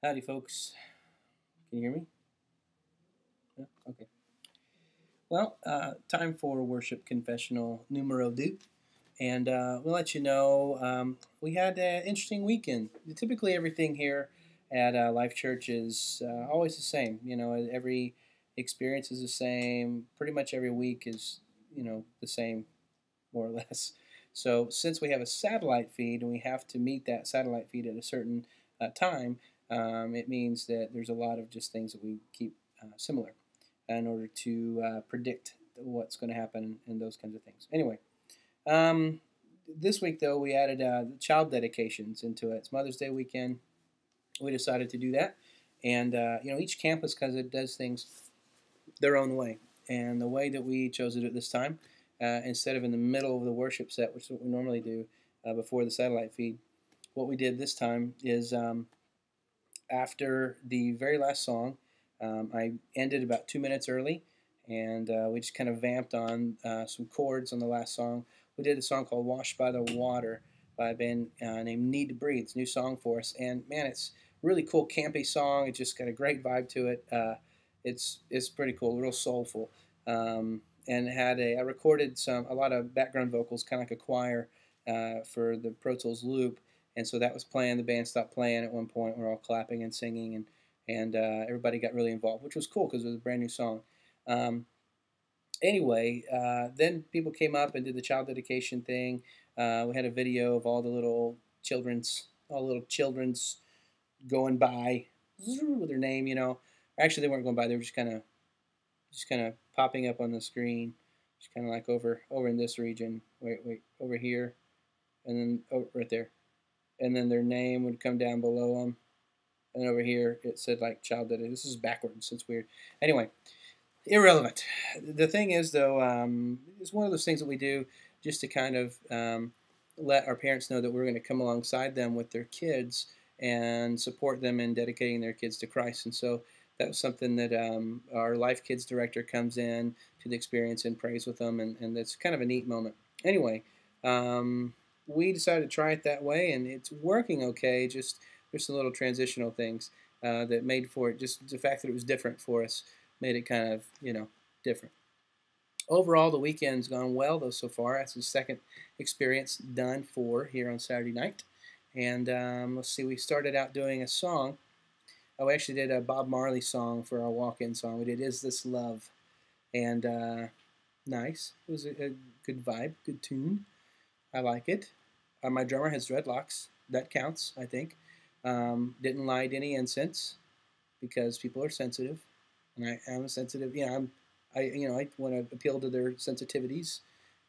Howdy, folks. Can you hear me? Yeah? Okay. Well, time for worship confessional numero deux. And we'll let you know we had an interesting weekend. Typically, everything here at Life Church is always the same. Every experience is the same. Pretty much every week is, the same, more or less. So, since we have a satellite feed and we have to meet that satellite feed at a certain time, it means that there's a lot of just things that we keep similar in order to predict what's going to happen and those kinds of things. Anyway, um, this week though we added child dedications into it. It's Mother's Day weekend. We decided to do that, and each campus because it does things their own way. And the way that we chose to do it this time, instead of in the middle of the worship set, which is what we normally do before the satellite feed, what we did this time is after the very last song, I ended about 2 minutes early, and we just kind of vamped on some chords on the last song. We did a song called "Washed by the Water" by a band named Need to Breathe. It's a new song for us, and man, it's a really cool campy song. It just got a great vibe to it. It's pretty cool, real soulful, and I recorded a lot of background vocals, kind of like a choir for the Pro Tools loop, and so that was playing. The band stopped playing at one point. We're all clapping and singing, and everybody got really involved, which was cool because it was a brand new song. Um, anyway, then people came up and did the child dedication thing. We had a video of all the little children's going by with their name. Actually they weren't going by. They were just kind of popping up on the screen, just kind of like over in this region. Wait, over here, and then right there, and then their name would come down below them. And over here it said like child dedication. This is backwards. It's weird. Anyway, irrelevant. The thing is, though, it's one of those things that we do just to kind of let our parents know that we're going to come alongside them with their kids and support them in dedicating their kids to Christ. And so that was something that our Life Kids director comes in to the experience and prays with them, and that's kind of a neat moment. Anyway, we decided to try it that way, and it's working okay. Just there's some little transitional things that made for it. Just the fact that it was different for us made it kind of, different. Overall, the weekend's gone well, though, so far. That's the second experience done for here on Saturday night. And let's see, we started out doing a song. Oh, we actually did a Bob Marley song for our walk-in song. We did "Is This Love?" And nice. It was a good vibe, good tune. I like it. My drummer has dreadlocks. That counts, I think. Didn't light any incense because people are sensitive, and I am sensitive. I want to appeal to their sensitivities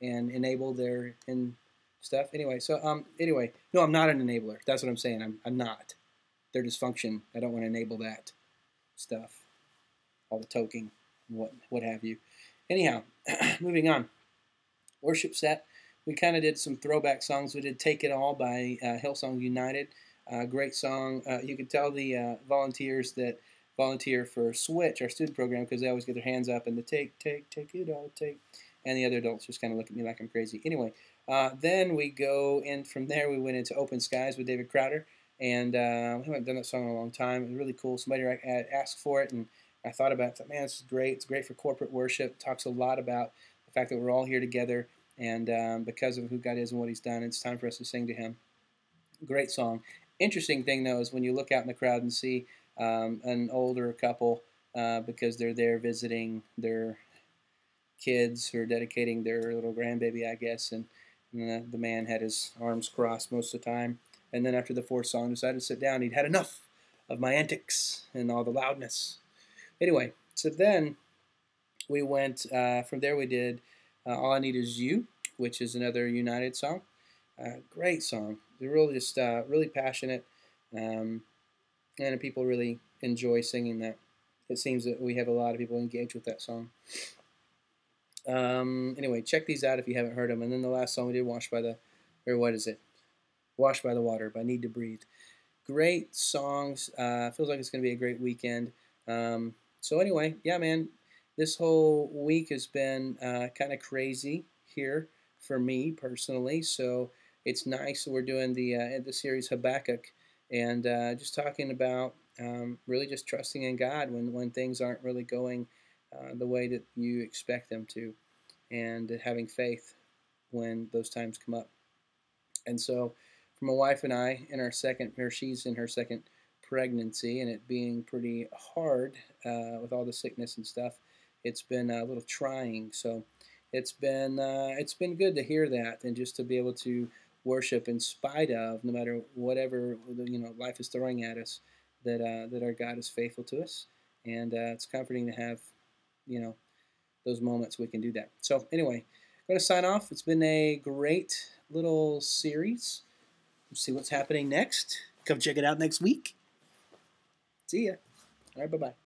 and enable their and stuff. Anyway, no, I'm not an enabler. That's what I'm saying. I'm not. Their dysfunction. I don't want to enable that stuff. All the toking, what have you. Anyhow, moving on. Worship set. We kind of did some throwback songs. We did "Take It All" by Hillsong United. Great song. You could tell the volunteers that volunteer for Switch, our student program, because they always get their hands up and the take it all, take. And the other adults just kind of look at me like I'm crazy. Anyway, then we go in from there. We went into "Open Skies" with David Crowder, and we haven't done that song in a long time. It was really cool. Somebody asked for it, and I thought about it. I thought, man, this is great. It's great for corporate worship. It talks a lot about the fact that we're all here together, and because of who God is and what He's done, it's time for us to sing to Him. Great song. Interesting thing, though, is when you look out in the crowd and see an older couple because they're there visiting their kids who are dedicating their little grandbaby, I guess, and the man had his arms crossed most of the time. And then after the fourth song, decided to sit down. He'd had enough of my antics and all the loudness. Anyway, so then we went from there. We did "All I Need Is You," which is another United song. Great song. They're really just really passionate, and people really enjoy singing that. It seems that we have a lot of people engaged with that song. Anyway, check these out if you haven't heard them. And then the last song we did, what is it? "Washed by the Water" by Need to Breathe. Great songs. Feels like it's going to be a great weekend. So anyway, yeah, man, this whole week has been kind of crazy here for me personally. So it's nice. We're doing the series Habakkuk, and just talking about really just trusting in God when things aren't really going the way that you expect them to, and having faith when those times come up. And so, for my wife and I, in our second, or she's in her second pregnancy, and it being pretty hard with all the sickness and stuff, it's been a little trying. So, it's been good to hear that, and just to be able to worship in spite of, no matter whatever life is throwing at us, that our God is faithful to us, and it's comforting to have you know those moments we can do that. So anyway, I'm going to sign off. It's been a great little series. We'll see what's happening next. Come check it out next week. See ya. All right, bye-bye.